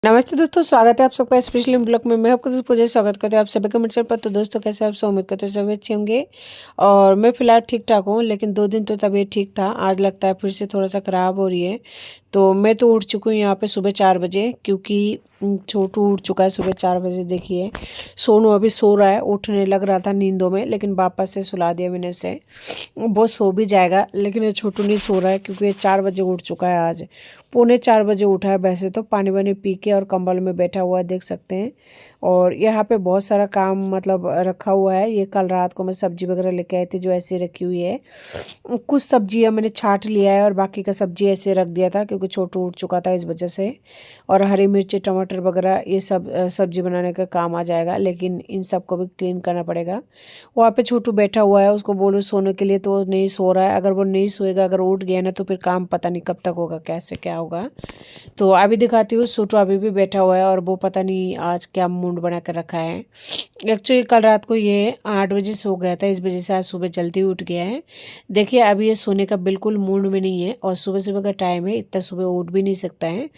नमस्ते दोस्तों, स्वागत है आप सबका स्पेशली ब्लॉग में। मैं आपको पूजा स्वागत करते हैं आप सभी कमेंट पर। तो दोस्तों कैसे आप सब, उम्मीद करते हैं सभी अच्छे होंगे। और मैं फिलहाल ठीक ठाक हूँ, लेकिन 2 दिन तो तबीयत ठीक था। आज लगता है फिर से थोड़ा सा ख़राब हो रही है। तो मैं तो उठ चुकी हूँ यहाँ पे सुबह 4 बजे, क्योंकि छोटू उठ चुका है सुबह 4 बजे। देखिए सोनू अभी सो रहा है, उठने लग रहा था नींदों में, लेकिन वापस से सुला दिया मैंने उसे। वो सो भी जाएगा, लेकिन ये छोटू नहीं सो रहा है, क्योंकि ये 4 बजे उठ चुका है। आज पौने 4 बजे उठा है। वैसे तो पानी वानी पी के और कंबल में बैठा हुआ है, देख सकते हैं। और यहाँ पे बहुत सारा काम मतलब रखा हुआ है। ये कल रात को मैं सब्जी वगैरह लेके आई थी, जो ऐसे रखी हुई है। कुछ सब्जियाँ मैंने छांट लिया है और बाकी का सब्जी ऐसे रख दिया था, क्योंकि छोटू उठ चुका था इस वजह से। और हरी मिर्ची टमाटर वगैरह ये सब सब्जी बनाने का काम आ जाएगा, लेकिन इन सबको भी क्लीन करना पड़ेगा। वहाँ पे छोटू बैठा हुआ है, उसको बोलो सोने के लिए, तो वो नहीं सो रहा है। अगर वो नहीं सोएगा, अगर उठ गया ना, तो फिर काम पता नहीं कब तक होगा, कैसे क्या होगा। तो अभी दिखाती हूँ, छोटू अभी भी बैठा हुआ है और वो पता नहीं आज क्या मूड बना कर रखा है। एक्चुअली कल रात को ये 8 बजे सो गया था, इस वजह से आज सुबह जल्दी उठ गया है। देखिए अभी ये सोने का बिल्कुल मूड में नहीं है, और सुबह सुबह का टाइम है, इतना सुबह उठ भी नहीं सकता है।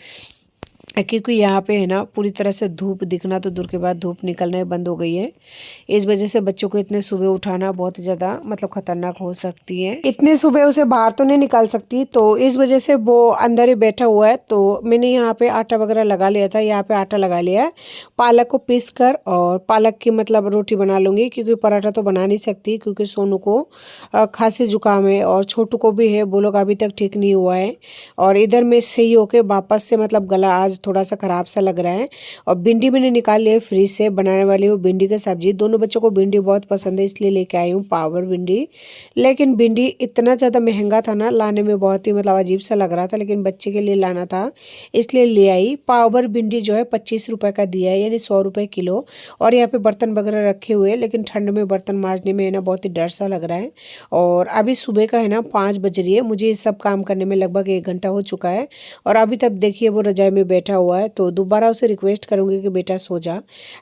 क्योंकि यहाँ पे है ना पूरी तरह से धूप दिखना तो दूर के बाद धूप निकलना ही बंद हो गई है। इस वजह से बच्चों को इतने सुबह उठाना बहुत ज़्यादा मतलब खतरनाक हो सकती है। इतने सुबह उसे बाहर तो नहीं निकाल सकती, तो इस वजह से वो अंदर ही बैठा हुआ है। तो मैंने यहाँ पे आटा वगैरह लगा लिया था, यहाँ पे आटा लगा लिया है। पालक को पीस कर और पालक की मतलब रोटी बना लूँगी, क्योंकि पराठा तो बना नहीं सकती, क्योंकि सोनू को खांसी जुकाम है और छोटू को भी है, वो लोग अभी तक ठीक नहीं हुआ है। और इधर में सही होके वापस से मतलब गला आज थोड़ा सा ख़राब सा लग रहा है। और भिंडी मैंने निकाल लिया फ्रिज से, बनाने वाली हूँ भिंडी की सब्जी। दोनों बच्चों को भिंडी बहुत पसंद है, इसलिए लेके आई हूँ पावर भिंडी। लेकिन भिंडी इतना ज़्यादा महंगा था ना, लाने में बहुत ही मतलब अजीब सा लग रहा था, लेकिन बच्चे के लिए लाना था इसलिए ले आई। पावर भिंडी जो है 25 रुपये का दिया है, यानी 100 रुपये किलो। और यहाँ पे बर्तन वगैरह रखे हुए, लेकिन ठंड में बर्तन मांजने में है ना बहुत ही डर सा लग रहा है। और अभी सुबह का है ना 5 बज रही है, मुझे ये सब काम करने में लगभग 1 घंटा हो चुका है। और अभी तक देखिए वो रजाई में बैठा हुआ है। तो दोबारा उसे रिक्वेस्ट करूँगी कि बेटा सो जा।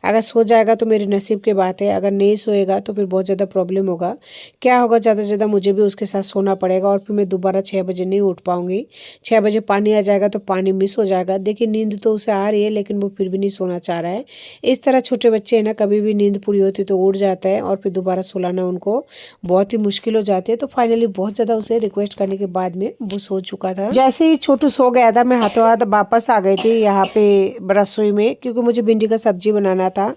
अगर सो जाएगा तो मेरे नसीब की बात है, अगर नहीं सोएगा तो फिर बहुत ज़्यादा प्रॉब्लम होगा। क्या होगा, ज़्यादा से ज़्यादा मुझे भी उसके साथ सोना पड़ेगा, और फिर मैं दोबारा 6 बजे नहीं उठ पाऊँगी। 6 बजे पानी आ जाएगा तो पानी मिस हो जाएगा। देखिए नींद तो उसे आ रही है, लेकिन वो फिर भी नहीं सोना चाह रहा है। इस तरह छोटे बच्चे हैं ना, कभी भी नींद पूरी होती तो उठ जाता है, और फिर दोबारा सुलाना उनको बहुत ही मुश्किल हो जाती है। तो फाइनली बहुत ज़्यादा उसे रिक्वेस्ट करने के बाद में वो सो चुका था। जैसे ही छोटू सो गया था, मैं हाथों हाथ वापस आ गई थी यहाँ पे रसोई में, क्योंकि मुझे भिंडी का सब्जी बनाना था।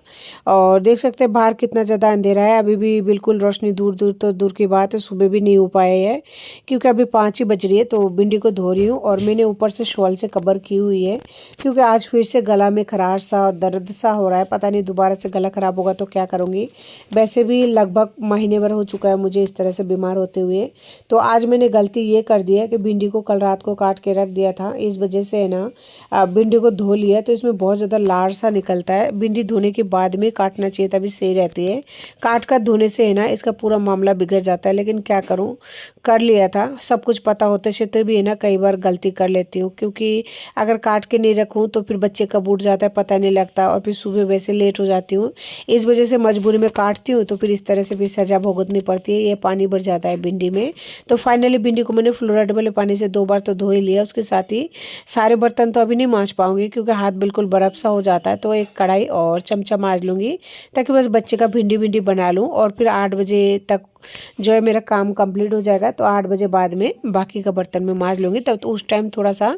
और देख सकते हैं बाहर कितना ज़्यादा अंधेरा है, अभी भी बिल्कुल रोशनी दूर दूर तो दूर की बात है, सुबह भी नहीं हो पाए है, क्योंकि अभी 5 ही बज रही है। तो भिंडी को धो रही हूँ, और मैंने ऊपर से शॉल से कवर की हुई है, क्योंकि आज फिर से गला में खराश सा और दर्द सा हो रहा है। पता नहीं दोबारा से गला ख़राब होगा तो क्या करूँगी। वैसे भी लगभग महीने भर हो चुका है मुझे इस तरह से बीमार होते हुए। तो आज मैंने गलती ये कर दी है कि भिंडी को कल रात को काट के रख दिया था, इस वजह से है ना भिंडी को धो लिया, तो इसमें बहुत ज़्यादा लार सा निकलता है। भिंडी धोने के बाद में काटना चाहिए, तभी सही रहती है। काट कर धोने से है ना इसका पूरा मामला बिगड़ जाता है, लेकिन क्या करूँ, कर लिया था। सब कुछ पता होते से भी है ना कई बार गलती कर लेती हूँ, क्योंकि अगर काट के नहीं रखूँ तो फिर बच्चे कब उठ जाता है पता नहीं लगता, और फिर सुबह वैसे लेट हो जाती हूँ। इस वजह से मजबूरी में काटती हूँ, तो फिर इस तरह से भी सज़ा भुगतनी पड़ती है। ये पानी भर जाता है भिंडी में। तो फाइनली भिंडी को मैंने फ्लोराइड वाले पानी से 2 बार तो धो ही लिया। उसके साथ ही सारे बर्तन तो अभी नहीं मांज पाऊंगी, क्योंकि हाथ बिल्कुल बर्फ सा हो जाता है। तो एक कढ़ाई और चमचा मांज लूँगी, ताकि बस बच्चे का भिंडी बना लूँ, और फिर 8 बजे तक जो है मेरा काम कंप्लीट हो जाएगा। तो 8 बजे बाद में बाकी का बर्तन में मांज लूँगी, तब तो उस टाइम थोड़ा सा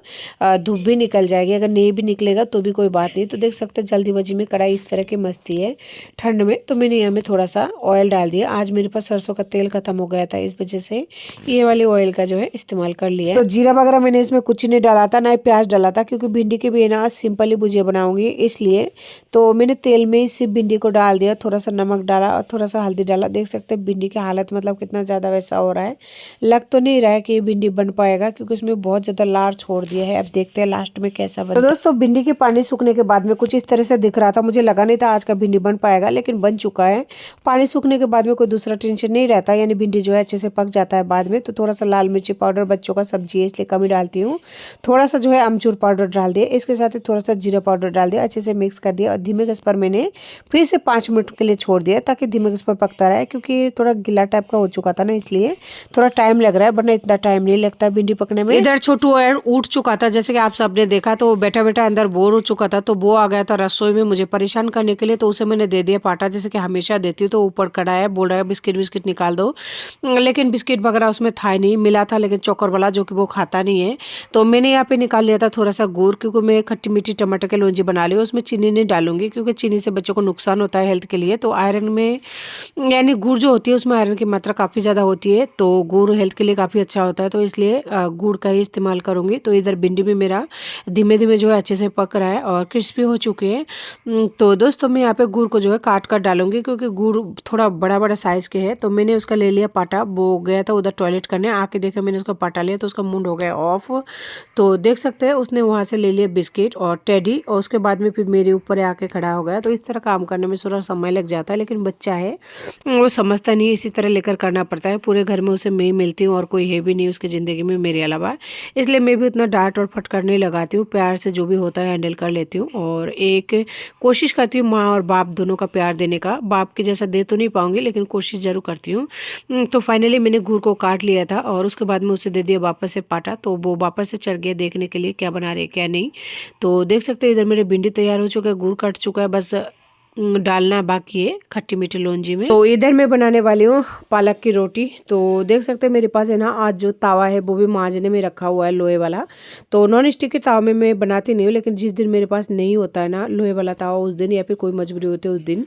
धूप भी निकल जाएगी। अगर नहीं भी निकलेगा तो भी कोई बात नहीं। तो देख सकते हैं जल्दीबाजी में कढ़ाई इस तरह की मस्ती है ठंड में। तो मैंने यहाँ में थोड़ा सा ऑयल डाल दिया। आज मेरे पास सरसों का तेल खत्म हो गया था, इस वजह से ये वाले ऑयल का जो है इस्तेमाल कर लिया। तो जीरा वगैरह मैंने इसमें कुछ नहीं डाला था, ना ही प्याज डाला था, क्योंकि भिंडी की भी ना सिंपल ही भुजिया बनाऊंगी इसलिए। तो मैंने तेल में ही सिर्फ भिंडी को डाल दिया, थोड़ा सा नमक डाला और थोड़ा सा हल्दी डाला। देख सकते हैं भिंडी की हालत मतलब कितना ज़्यादा वैसा हो रहा है। लग तो नहीं रहा है कि ये भिंडी बन पाएगा, क्योंकि उसमें बहुत ज़्यादा लार छोड़ दिया है। अब देखते हैं लास्ट में कैसा बनता है। तो दोस्तों भिंडी के पानी सूखने के बाद में कुछ इस तरह से दिख रहा था। मुझे लगा नहीं था आज का भिंडी बन पाएगा, लेकिन बन चुका है। पानी सूखने के बाद में कोई दूसरा टेंशन नहीं रहता, यानी भिंडी जो है अच्छे से पक जाता है बाद में। तो थोड़ा सा लाल मिर्ची पाउडर, बच्चों का सब्जी है इसलिए कम ही डालती हूँ। थोड़ा सा जो है अमचूर पाउडर डाल दिया, इसके साथ ही थोड़ा सा जीरा पाउडर डाल दिया, अच्छे से मिक्स कर दिया। और धीमे गैस पर मैंने फिर से 5 मिनट के लिए छोड़ दिया, ताकि धीमे गैस पर पकता रहे, क्योंकि थोड़ा गीला टाइप का हो चुका था ना, इसलिए थोड़ा टाइम लग रहा है, वरना इतना टाइम नहीं लगता भिंडी पकने में। इधर छोटू उठ चुका था, जैसे कि आप सबने देखा, तो बैठा बैठा अंदर बोर हो चुका था, तो वो आ गया था रसोई में मुझे परेशान करने के लिए। तो उसे मैंने दे दिया पाटा, जैसे कि हमेशा देती हूँ। तो ऊपर खड़ा है, बोल रहा है बिस्किट बिस्किट निकाल दो, लेकिन बिस्किट वगैरह उसमें था नहीं, मिला था लेकिन चोकर वाला, जो कि वो खाता नहीं है। तो मैंने यहाँ पे निकाल लिया था थोड़ा सा गुड़, क्योंकि मैं खट्टी मीठी टमाटर के लोंजी बना ली, उसमें चीनी नहीं डालूंगी, क्योंकि चीनी से बच्चों को नुकसान होता है हेल्थ के लिए। तो आयरन में यानी गुड़ जो होती है उसमें आयरन की मात्रा काफ़ी ज़्यादा होती है, तो गुड़ हेल्थ के लिए काफ़ी अच्छा होता है, तो इसलिए गुड़ का ही इस्तेमाल करूँगी। तो इधर भिंडी भी मेरा धीमे धीमे जो है अच्छे से पक रहा है और क्रिस्पी हो चुके हैं। तो दोस्तों मैं यहाँ पे गुड़ को जो है काट कर डालूंगी, क्योंकि गुड़ थोड़ा बड़ा बड़ा साइज़ के है। तो मैंने उसका ले लिया पाटा, वो गया था उधर टॉयलेट करने, आके देखा मैंने उसका पाटा लिया तो उसका मुंड हो गया ऑफ। तो देख सकते हैं उसने वहाँ से ले लिया बिस्किट और टेडी, और उसके बाद में फिर मेरे ऊपर आके खड़ा हो गया। तो इस तरह काम करने में थोड़ा समय लग जाता है, लेकिन बच्चा है वो समझता नहीं, इसी तरह लेकर करना पड़ता है। पूरे घर में उसे मैं ही मिलती हूँ और कोई है भी नहीं उसकी ज़िंदगी में मेरे अलावा, इसलिए मैं भी उतना डांट और फटकार नहीं लगाती हूँ, प्यार से जो भी होता है हैंडल कर लेती हूँ। और एक कोशिश करती हूँ माँ और बाप दोनों का प्यार देने का, बाप के जैसा दे तो नहीं पाऊंगी लेकिन कोशिश जरूर करती हूँ। तो फाइनली मैंने गुड़ को काट लिया था और उसके बाद में उसे दे दिया वापस से पाटा, तो वो वापस से चढ़ गया देखने के लिए क्या बना रहे क्या नहीं। तो देख सकते हैं इधर मेरे भिंडी तैयार हो चुका है, गुड़ कट चुका है, बस डालना बाकी है खट्टी मीठी लोंजी में। तो इधर मैं बनाने वाली हूँ पालक की रोटी। तो देख सकते हैं मेरे पास है ना आज जो तावा है वो भी मांजने में रखा हुआ है, लोहे वाला। तो नॉन स्टिक के तावा में मैं बनाती नहीं हूँ, लेकिन जिस दिन मेरे पास नहीं होता है ना लोहे वाला तावा, उस दिन या फिर कोई मजबूरी होती है उस दिन,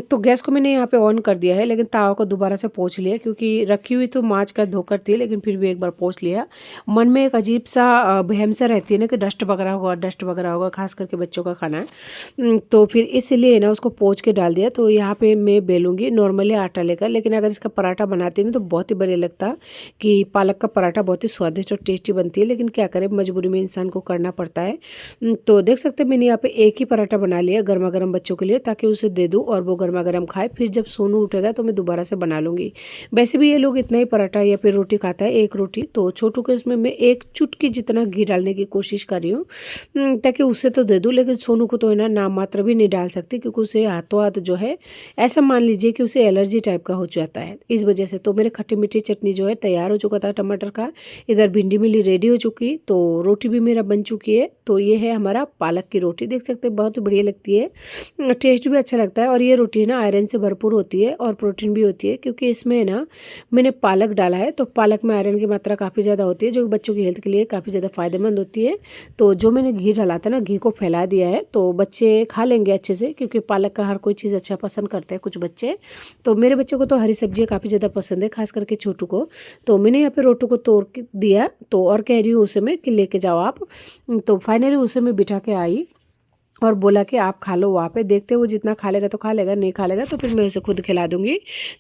तो गैस को मैंने यहाँ पे ऑन कर दिया है, लेकिन तावा को दोबारा से पोंछ लिया, क्योंकि रखी हुई तो मांज कर धोकर थी, लेकिन फिर भी एक बार पोंछ लिया। मन में एक अजीब सा बहम सा रहती है ना कि डस्ट वगैरह होगा, खास करके बच्चों का खाना है। तो फिर इसलिए ना उसको पोंछ के डाल दिया। तो यहाँ पे मैं बेलूंगी नॉर्मली आटा लेकर, लेकिन अगर इसका पराठा बनाती हूँ तो बहुत ही बढ़िया लगता कि पालक का पराठा बहुत ही स्वादिष्ट और टेस्टी बनती है, लेकिन क्या करें मजबूरी में इंसान को करना पड़ता है। तो देख सकते हैं मैंने यहाँ पे एक ही पराठा बना लिया गर्मा गर्म बच्चों के लिए, ताकि उसे दे दूँ और वो गर्मा गर्म खाए। फिर जब सोनू उठेगा तो मैं दोबारा से बना लूँगी। वैसे भी ये लोग इतना ही पराठा या फिर रोटी खाता है, एक रोटी। तो छोटू के इसमें मैं एक चुटकी जितना घी डालने की कोशिश कर रही हूँ, ताकि उससे तो दे दूँ, लेकिन सोनू को तो है ना नाम मात्र भी नहीं डाल सकती, क्योंकि उसे हाथों हाथ जो है ऐसा मान लीजिए कि उसे एलर्जी टाइप का हो जाता है इस वजह से। तो मेरे खट्टी मीठी चटनी जो है तैयार हो चुका था टमाटर का, इधर भिंडी मिली रेडी हो चुकी, तो रोटी भी मेरा बन चुकी है। तो ये है हमारा पालक की रोटी, देख सकते हैं बहुत बढ़िया लगती है, टेस्ट भी अच्छा लगता है। और ये रोटी है ना आयरन से भरपूर होती है और प्रोटीन भी होती है, क्योंकि इसमें ना मैंने पालक डाला है, तो पालक में आयरन की मात्रा काफ़ी ज़्यादा होती है, जो बच्चों की हेल्थ के लिए काफ़ी ज़्यादा फायदेमंद होती है। तो जो मैंने घी डाला था ना, घी को फैला दिया है, तो बच्चे खा लेंगे अच्छे से, क्योंकि पालक का हर कोई चीज़ अच्छा पसंद करते हैं कुछ बच्चे। तो मेरे बच्चों को तो हरी सब्जियाँ काफ़ी ज़्यादा पसंद है, खास करके छोटू को। तो मैंने यहाँ पे रोटी को तोड़ के दिया, तो और कह रही हूँ उसे मैं कि लेके जाओ आप। तो फाइनली उसे मैं बिठा के आई और बोला कि आप खा लो वहाँ पे, देखते वो जितना खा लेगा तो खा लेगा, नहीं खा लेगा तो फिर मैं उसे खुद खिला दूंगी।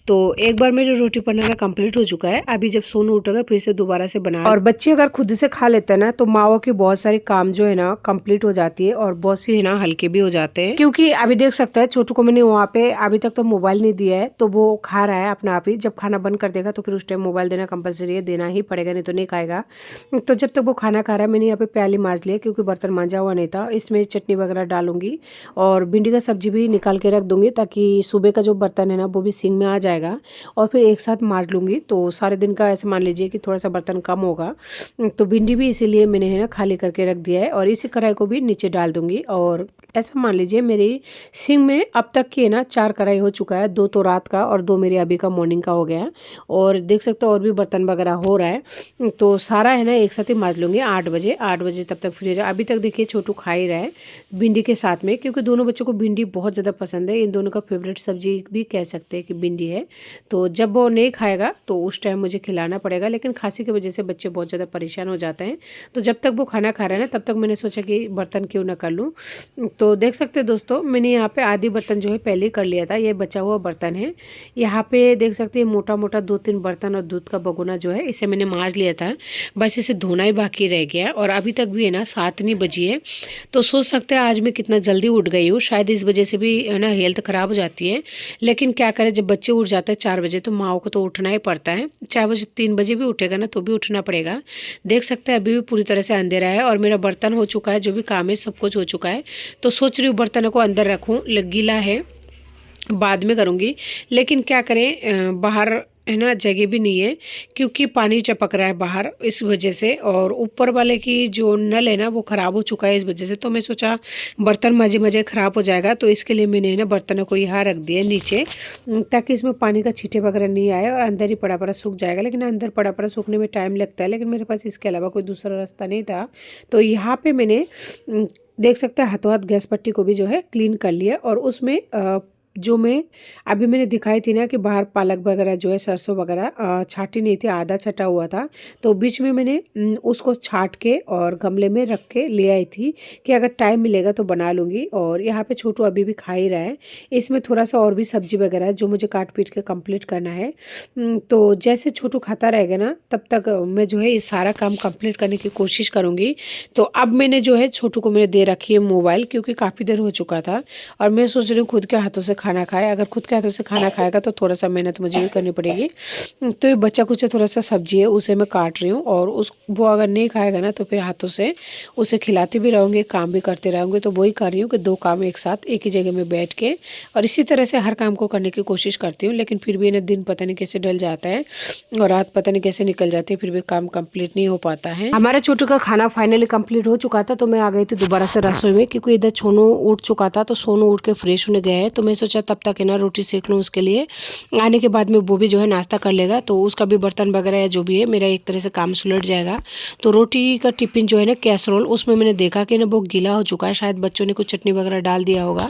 तो एक बार मेरी रोटी बनाना कंप्लीट हो चुका है, अभी जब सोनू उठेगा फिर से दोबारा से बना। और बच्चे अगर खुद से खा लेते हैं ना, तो माओ की बहुत सारी काम जो है ना कंप्लीट हो जाती है, और बहुत सी है ना हल्के भी हो जाते हैं। क्योंकि अभी देख सकता है छोटू को मैंने वहाँ पे अभी तक तो मोबाइल नहीं दिया है, तो वो खा रहा है अपना आप ही। जब खाना बंद कर देगा तो फिर उस टाइम मोबाइल देना कंपलसरी है, देना ही पड़ेगा, नहीं तो नहीं खाएगा। तो जब तक वो खाना खा रहा है मैंने यहाँ पे प्याली मांज लिया, क्योंकि बर्तन मांजा हुआ नहीं था। इसमें चटनी वगैरह डालूंगी और भिंडी का सब्जी भी निकाल के रख दूंगी, ताकि सुबह का जो बर्तन है ना वो भी सिंक में आ जाएगा, और फिर एक साथ मांज लूंगी। तो सारे दिन का ऐसे मान लीजिए कि थोड़ा सा बर्तन कम होगा। तो भिंडी भी इसीलिए मैंने है ना खाली करके रख दिया है, और इसी कढ़ाई को भी नीचे डाल दूंगी। और ऐसा मान लीजिए मेरी सिंक में अब तक की है ना 4 कढ़ाई हो चुका है, 2 तो रात का और 2 मेरे अभी का मॉर्निंग का हो गया। और देख सकते हो और भी बर्तन वगैरह हो रहा है, तो सारा है ना एक साथ ही मांज लूंगी 8 बजे तब तक फ्री रहा। अभी तक देखिए छोटू खा ही रहा है भिंडी के साथ में, क्योंकि दोनों बच्चों को भिंडी बहुत ज़्यादा पसंद है। इन दोनों का फेवरेट सब्जी भी कह सकते हैं कि भिंडी है। तो जब वो नहीं खाएगा तो उस टाइम मुझे खिलाना पड़ेगा, लेकिन खांसी की वजह से बच्चे बहुत ज़्यादा परेशान हो जाते हैं। तो जब तक वो खाना खा रहे हैं ना तब तक मैंने सोचा कि बर्तन क्यों ना कर लूँ। तो देख सकते हैं दोस्तों मैंने यहाँ पे आधी बर्तन जो है पहले ही कर लिया था, ये बचा हुआ बर्तन है। यहाँ पे देख सकते हैं मोटा मोटा 2-3 बर्तन और दूध का भगोना जो है इसे मैंने मांज लिया था, बस इसे धोना ही बाकी रह गया। और अभी तक भी है ना 7 नहीं बजी है, तो सोच सकते हैं आज मैं कितना जल्दी उठ गई हूँ। शायद इस वजह से भी है ना हेल्थ ख़राब हो जाती है, लेकिन क्या करें जब बच्चे उठ जाते हैं 4 बजे तो माँ को तो उठना ही पड़ता है। चाहे वो 3 बजे भी उठेगा ना तो भी उठना पड़ेगा। देख सकते हैं अभी भी पूरी तरह से अंधेरा है और मेरा बर्तन हो चुका है, जो भी काम है सब कुछ हो चुका है। तो सोच रही हूँ बर्तनों को अंदर रखूँ, गीला है बाद में करूँगी, लेकिन क्या करें बाहर है ना जगह भी नहीं है, क्योंकि पानी टपक रहा है बाहर इस वजह से। और ऊपर वाले की जो नल है ना वो ख़राब हो चुका है इस वजह से। तो मैं सोचा बर्तन माजे माजे ख़राब हो जाएगा, तो इसके लिए मैंने ना बर्तनों को यहाँ रख दिया नीचे, ताकि इसमें पानी का छींटे वगैरह नहीं आए और अंदर ही पड़ा पड़ा सूख जाएगा। लेकिन अंदर पड़ा पड़ा सूखने में टाइम लगता है, लेकिन मेरे पास इसके अलावा कोई दूसरा रास्ता नहीं था। तो यहाँ पर मैंने देख सकते हैं हाथों हाथ गैस पट्टी को भी जो है क्लीन कर लिया। और उसमें जो मैं अभी मैंने दिखाई थी ना कि बाहर पालक वगैरह जो है सरसों वगैरह छाटी नहीं थी, आधा छटा हुआ था, तो बीच में मैंने उसको छाट के और गमले में रख के ले आई थी कि अगर टाइम मिलेगा तो बना लूँगी। और यहाँ पे छोटू अभी भी खा ही रहा है। इसमें थोड़ा सा और भी सब्जी वगैरह है जो मुझे काट पीट के कंप्लीट करना है। तो जैसे छोटू खाता रहेगा ना तब तक मैं जो है ये सारा काम कंप्लीट करने की कोशिश करूँगी। तो अब मैंने जो है छोटू को मैंने दे रखी है मोबाइल, क्योंकि काफ़ी देर हो चुका था और मैं सोच रही हूँ खुद के हाथों से खाना खाए। अगर खुद के हाथों से खाना खाएगा तो थोड़ा सा मेहनत मुझे भी करनी पड़ेगी। तो ये बच्चा कुछ थोड़ा सा सब्जी है उसे मैं काट रही हूँ, और वो अगर नहीं खाएगा ना तो फिर हाथों से उसे खिलाती भी रहूँगी, काम भी करते रहूँगी। तो वही कर रही हूँ कि दो काम एक साथ एक ही जगह में बैठ के, और इसी तरह से हर काम को करने की कोशिश करती हूँ। लेकिन फिर भी ना दिन पता नहीं कैसे ढल जाता है और रात पता नहीं कैसे निकल जाती है, फिर भी काम कंप्लीट नहीं हो पाता है। हमारे छोटू का खाना फाइनली कंप्लीट हो चुका था, तो मैं आ गई थी दोबारा से रसोई में, क्योंकि इधर छोनू उठ चुका था। तो सोनू उठ के फ्रेश होने गया है, तो मैं सोचा तब तक है ना रोटी सेक लूँ उसके लिए। आने के बाद में वो भी जो है नाश्ता कर लेगा, तो उसका भी बर्तन वगैरह या जो भी है मेरा एक तरह से काम सुलट जाएगा। तो रोटी का टिफिन जो है ना कैसरोल, उसमें मैंने देखा कि ना वो गीला हो चुका है, शायद बच्चों ने कुछ चटनी वगैरह डाल दिया होगा,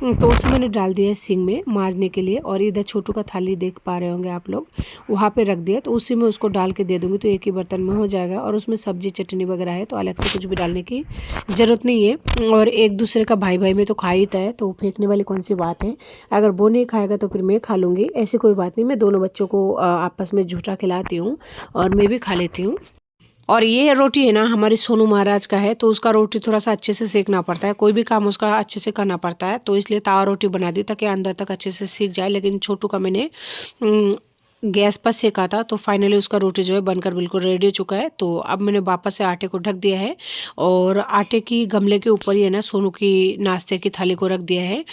तो उसमें मैंने डाल दिया है सिंक में मांजने के लिए। और इधर छोटू का थाली देख पा रहे होंगे आप लोग, वहाँ पे रख दिया, तो उसी में उसको डाल के दे दूँगी, तो एक ही बर्तन में हो जाएगा। और उसमें सब्जी चटनी वगैरह है, तो अलग से कुछ भी डालने की ज़रूरत नहीं है। और एक दूसरे का भाई भाई में तो खा ही है, तो फेंकने वाली कौन सी बात है। अगर वो नहीं खाएगा तो फिर मैं खा लूँगी, ऐसी कोई बात नहीं। मैं दोनों बच्चों को आपस में झूठा खिलाती हूँ और मैं भी खा लेती हूँ। और ये रोटी है ना हमारे सोनू महाराज का है, तो उसका रोटी थोड़ा सा अच्छे से सेकना पड़ता है, कोई भी काम उसका अच्छे से करना पड़ता है, तो इसलिए तावा रोटी बना दी ताकि अंदर तक अच्छे से सीख जाए। लेकिन छोटू का मैंने गैस पर सेका था, तो फाइनली उसका रोटी जो है बनकर बिल्कुल रेडी हो चुका है। तो अब मैंने वापस से आटे को ढक दिया है, और आटे की गमले के ऊपर ही है ना सोनू की नाश्ते की थाली को रख दिया है।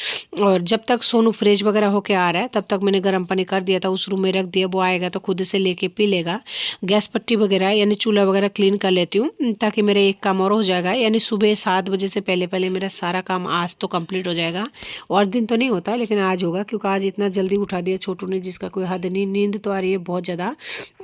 और जब तक सोनू फ्रेश वगैरह होके आ रहा है तब तक मैंने गर्म पानी कर दिया था, उस रूम में रख दिया। वो आएगा तो खुद से लेके पी लेगा। गैस पट्टी वगैरह यानी चूल्हा वगैरह क्लीन कर लेती हूँ, ताकि मेरा एक काम और हो जाएगा, यानी सुबह 7 बजे से पहले पहले मेरा सारा काम आज तो कंप्लीट हो जाएगा। और दिन तो नहीं होता, लेकिन आज होगा, क्योंकि आज इतना जल्दी उठा दिया छोटू ने जिसका कोई हद नहीं। नींद तो आ रही है बहुत ज़्यादा।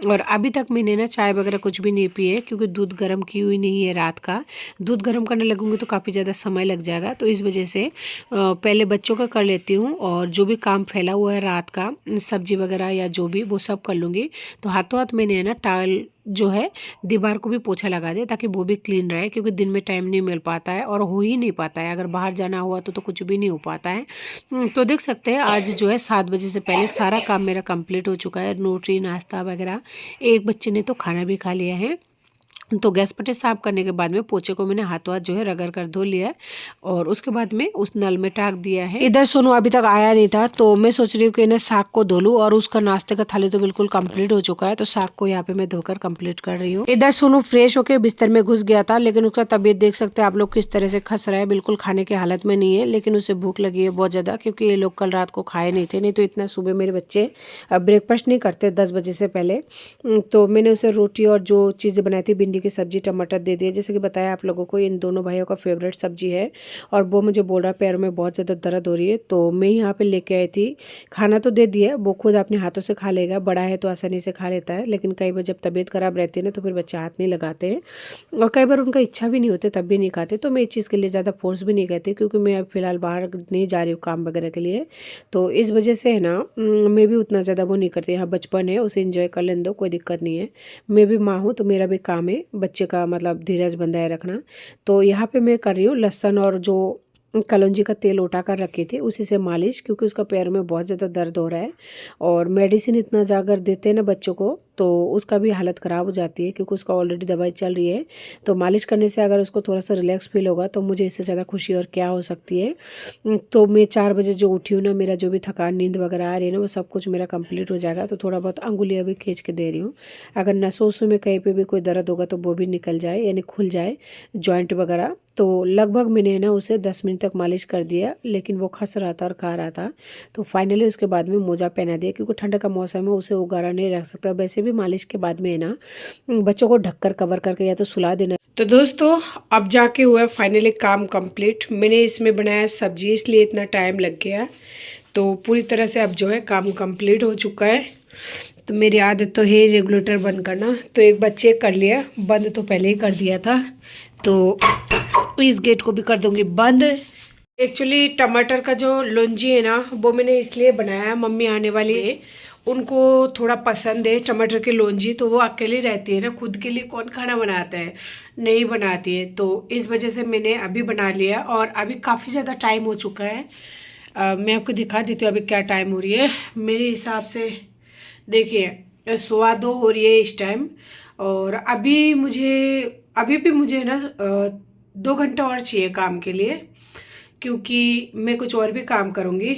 और अभी तक मैंने ना चाय वगैरह कुछ भी नहीं पी है, क्योंकि दूध गर्म की हुई नहीं है रात का। दूध गर्म करने लगूंगी तो काफ़ी ज़्यादा समय लग जाएगा, तो इस वजह से पहले बच्चों का कर लेती हूँ, और जो भी काम फैला हुआ है रात का सब्जी वगैरह या जो भी वो सब कर लूँगी। तो हाथों हाथ मैंने ना टावल जो है दीवार को भी पोछा लगा दिया, ताकि वो भी क्लीन रहे, क्योंकि दिन में टाइम नहीं मिल पाता है और हो ही नहीं पाता है। अगर बाहर जाना हुआ तो कुछ भी नहीं हो पाता है। तो देख सकते हैं आज जो है 7 बजे से पहले सारा काम मेरा कंप्लीट हो चुका है। रोटी नाश्ता वगैरह, एक बच्चे ने तो खाना भी खा लिया है। तो गैस पट्टी साफ करने के बाद में पोछे को मैंने हाथों हाथ जो है रगड़ कर धो लिया है, और उसके बाद में उस नल में टाक दिया है। इधर सोनू अभी तक आया नहीं था, तो मैं सोच रही हूँ कि इन्हें साग को धो लूँ, और उसका नाश्ते का थाली तो बिल्कुल कंप्लीट हो चुका है, तो साग को यहाँ पे मैं धोकर कंप्लीट कर रही हूँ। इधर सोनू फ्रेश होकर बिस्तर में घुस गया था, लेकिन उसका तबीयत देख सकते हैं आप लोग किस तरह से खस रहा है, बिल्कुल खाने की हालत में नहीं है। लेकिन उसे भूख लगी है बहुत ज़्यादा, क्योंकि ये लोग कल रात को खाए नहीं थे, नहीं तो इतना सुबह मेरे बच्चे ब्रेकफास्ट नहीं करते 10 बजे से पहले। तो मैंने उसे रोटी और जो चीज़ें बनाई थी, भिंडी की सब्जी टमाटर दे दिया। जैसे कि बताया आप लोगों को, इन दोनों भाइयों का फेवरेट सब्जी है, और वो मुझे बोल रहा है पैरों में बहुत ज़्यादा दर्द हो रही है, तो मैं यहाँ पे लेके आई थी। खाना तो दे दिया, वो खुद अपने हाथों से खा लेगा, बड़ा है तो आसानी से खा लेता है। लेकिन कई बार जब तबीयत खराब रहती है ना तो फिर बच्चे हाथ नहीं लगाते हैं, और कई बार उनका इच्छा भी नहीं होती तब भी नहीं खाते। तो मैं इस चीज़ के लिए ज़्यादा फोर्स भी नहीं करती, क्योंकि मैं अब फिलहाल बाहर नहीं जा रही हूँ काम वगैरह के लिए, तो इस वजह से है ना मैं भी उतना ज़्यादा वो नहीं करती। यहाँ बचपन है, उसे इंजॉय कर लेने दो, कोई दिक्कत नहीं है। मैं भी माँ हूँ, तो मेरा भी काम है बच्चे का मतलब धीरज बंधाए रखना। तो यहाँ पे मैं कर रही हूँ लहसुन और जो कलौंजी का तेल उठा कर रखी थी उसी से मालिश, क्योंकि उसका पैर में बहुत ज़्यादा दर्द हो रहा है। और मेडिसिन इतना जाकर देते हैं ना बच्चों को, तो उसका भी हालत ख़राब हो जाती है, क्योंकि उसका ऑलरेडी दवाई चल रही है। तो मालिश करने से अगर उसको थोड़ा सा रिलैक्स फील होगा तो मुझे इससे ज़्यादा खुशी और क्या हो सकती है। तो मैं 4 बजे जो उठी हूँ ना, मेरा जो भी थकान नींद वगैरह आ रही है ना, वो सब कुछ मेरा कंप्लीट हो जाएगा। तो थोड़ा बहुत अंगुलियाँ भी खींच के दे रही हूँ, अगर नसों वसों में कहीं पे भी कोई दर्द होगा तो वो भी निकल जाए, यानी खुल जाए जॉइंट वगैरह। तो लगभग मैंने ना उसे 10 मिनट तक मालिश कर दिया, लेकिन वो खस रहा था और खा रहा था। तो फाइनली उसके बाद में मोजा पहना दिया, क्योंकि ठंड का मौसम है, उसे उगारा नहीं रख सकता। वैसे भी मालिश के बाद में है ना, बच्चों को ढककर कवर करके या तो सुला देना। तो दोस्तों, अब जाके हुआ फाइनली काम कंप्लीट। मैंने इसमें बनाया सब्जी, इसलिए इतना टाइम लग गया। तो पूरी तरह से अब जो है काम कंप्लीट हो चुका है। तो मेरी आदत तो है रेगुलेटर बंद करना, तो एक बार चेक कर लिया, बंद तो पहले ही कर दिया था। तो इस गेट को भी कर दूंगी बंद। एक्चुअली टमाटर का जो लौंजी है ना, वो मैंने इसलिए बनाया, मम्मी आने वाली है, उनको थोड़ा पसंद है टमाटर की लौंजी। तो वो अकेली रहती है ना, खुद के लिए कौन खाना बनाता है, नहीं बनाती है। तो इस वजह से मैंने अभी बना लिया, और अभी काफ़ी ज़्यादा टाइम हो चुका है। मैं आपको दिखा देती हूँ अभी क्या टाइम हो रही है मेरे हिसाब से। देखिए, 2:15 हो रही है इस टाइम। और अभी भी मुझे ना 2 घंटा और चाहिए काम के लिए, क्योंकि मैं कुछ और भी काम करूँगी।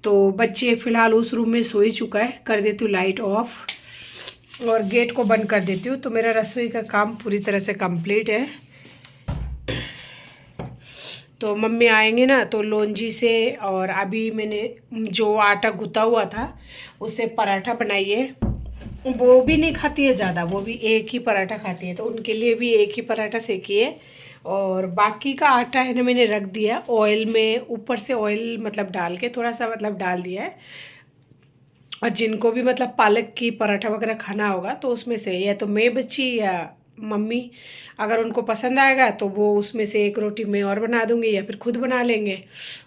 तो बच्चे फ़िलहाल उस रूम में सो ही चुका है। कर देती हूँ लाइट ऑफ और गेट को बंद कर देती हूँ, तो मेरा रसोई का काम पूरी तरह से कंप्लीट है। तो मम्मी आएंगे ना, तो लौंजी से, और अभी मैंने जो आटा गूथा हुआ था उससे पराठा बनाई है। वो भी नहीं खाती है ज़्यादा, वो भी एक ही पराठा खाती है, तो उनके लिए भी एक ही पराठा सेकी है। और बाकी का आटा है ना, मैंने रख दिया ऑयल में, ऊपर से ऑयल मतलब डाल के थोड़ा सा मतलब डाल दिया है। और जिनको भी मतलब पालक की पराठा वगैरह खाना होगा, तो उसमें से या तो मैं बच्ची या मम्मी, अगर उनको पसंद आएगा तो वो उसमें से एक रोटी मैं और बना दूंगी, या फिर खुद बना लेंगे।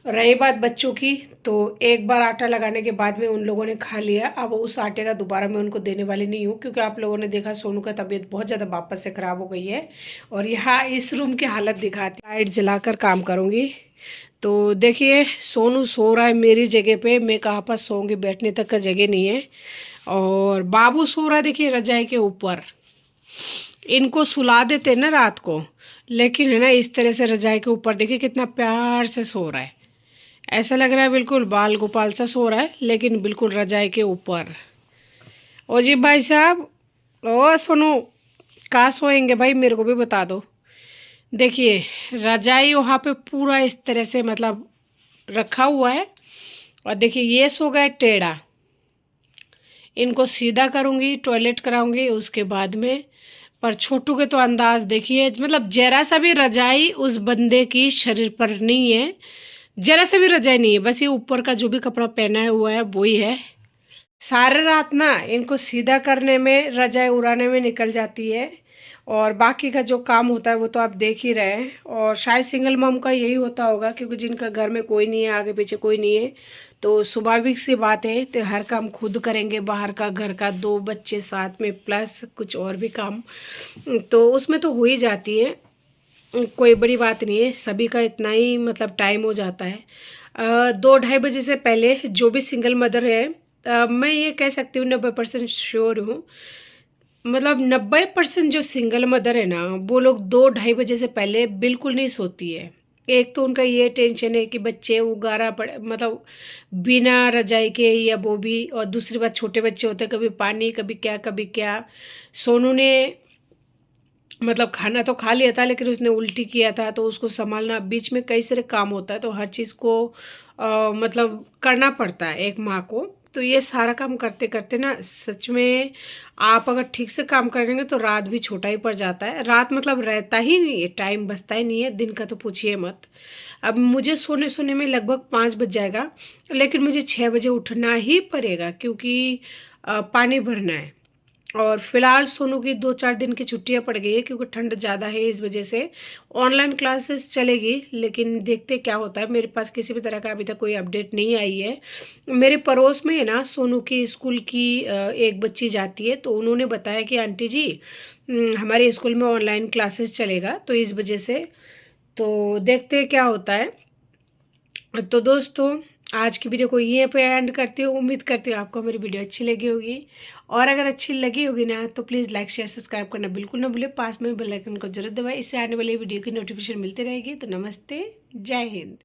रही बात बच्चों की, तो एक बार आटा लगाने के बाद में उन लोगों ने खा लिया। अब उस आटे का दोबारा मैं उनको देने वाली नहीं हूँ, क्योंकि आप लोगों ने देखा सोनू का तबीयत बहुत ज़्यादा वापस से ख़राब हो गई है। और यहाँ इस रूम की हालत दिखाती, लाइट जलाकर काम करूँगी। तो देखिए, सोनू सो रहा है मेरी जगह पे, मैं कहाँ पर सोऊंगी, बैठने तक का जगह नहीं है। और बाबू सो रहा है, देखिए रजाई के ऊपर। इनको सुला देते ना रात को, लेकिन है ना इस तरह से रजाई के ऊपर देखिए कितना प्यार से सो रहा है। ऐसा लग रहा है बिल्कुल बाल गोपाल सा सो रहा है, लेकिन बिल्कुल रजाई के ऊपर। ओ जी भाई साहब, ओ सोनू, कहाँ सोएंगे भाई, मेरे को भी बता दो। देखिए, रजाई वहाँ पे पूरा इस तरह से मतलब रखा हुआ है। और देखिए ये सो गए टेढ़ा, इनको सीधा करूँगी, टॉयलेट कराऊंगी उसके बाद में। पर छोटू के तो अंदाज देखिए, मतलब जरा सा भी रजाई उस बंदे की शरीर पर नहीं है, जरा सा भी रजाई नहीं है, बस ये ऊपर का जो भी कपड़ा पहना हुआ है वही है। सारे रात ना इनको सीधा करने में, रजाई उड़ाने में निकल जाती है। और बाकी का जो काम होता है वो तो आप देख ही रहे हैं। और शायद सिंगल मॉम का यही होता होगा, क्योंकि जिनका घर में कोई नहीं है, आगे पीछे कोई नहीं है, तो स्वाभाविक सी बात है, तो हर काम खुद करेंगे, बाहर का, घर का, 2 बच्चे साथ में, प्लस कुछ और भी काम, तो उसमें तो हो ही जाती है। कोई बड़ी बात नहीं है, सभी का इतना ही मतलब टाइम हो जाता है। 2-2:30 बजे से पहले जो भी सिंगल मदर है, मैं ये कह सकती हूँ 90% श्योर हूँ, मतलब 90% जो सिंगल मदर है ना, वो लोग 2-2:30 बजे से पहले बिल्कुल नहीं सोती है। एक तो उनका ये टेंशन है कि बच्चे उगारा पड़े, मतलब बिना रजाई के, या वो भी, और दूसरी बात छोटे बच्चे होते हैं, कभी पानी, कभी क्या, कभी क्या। सोनू ने मतलब खाना तो खा लिया था, लेकिन उसने उल्टी किया था, तो उसको संभालना, बीच में कई सारे काम होता है, तो हर चीज़ को मतलब करना पड़ता है एक माँ को। तो ये सारा काम करते करते ना, सच में आप अगर ठीक से काम करेंगे तो रात भी छोटा ही पड़ जाता है। रात मतलब रहता ही नहीं है, टाइम बचता ही नहीं है, दिन का तो पूछिए मत। अब मुझे सोने सोने में लगभग 5 बज जाएगा, लेकिन मुझे 6 बजे उठना ही पड़ेगा, क्योंकि पानी भरना है। और फिलहाल सोनू की 2-4 दिन की छुट्टियां पड़ गई है, क्योंकि ठंड ज़्यादा है, इस वजह से ऑनलाइन क्लासेस चलेगी, लेकिन देखते क्या होता है। मेरे पास किसी भी तरह का अभी तक कोई अपडेट नहीं आई है। मेरे पड़ोस में है ना, सोनू की स्कूल की एक बच्ची जाती है, तो उन्होंने बताया कि आंटी जी, हमारे स्कूल में ऑनलाइन क्लासेस चलेगा, तो इस वजह से, तो देखते क्या होता है। तो दोस्तों, आज की वीडियो को यहीं पे एंड करती हूँ। उम्मीद करती हूँ आपको मेरी वीडियो अच्छी लगी होगी, और अगर अच्छी लगी होगी ना तो प्लीज़ लाइक शेयर सब्सक्राइब करना बिल्कुल ना भूलें। पास में बेल आइकन को जरूर दबाएं, इससे आने वाली वीडियो की नोटिफिकेशन मिलती रहेगी। तो नमस्ते, जय हिंद।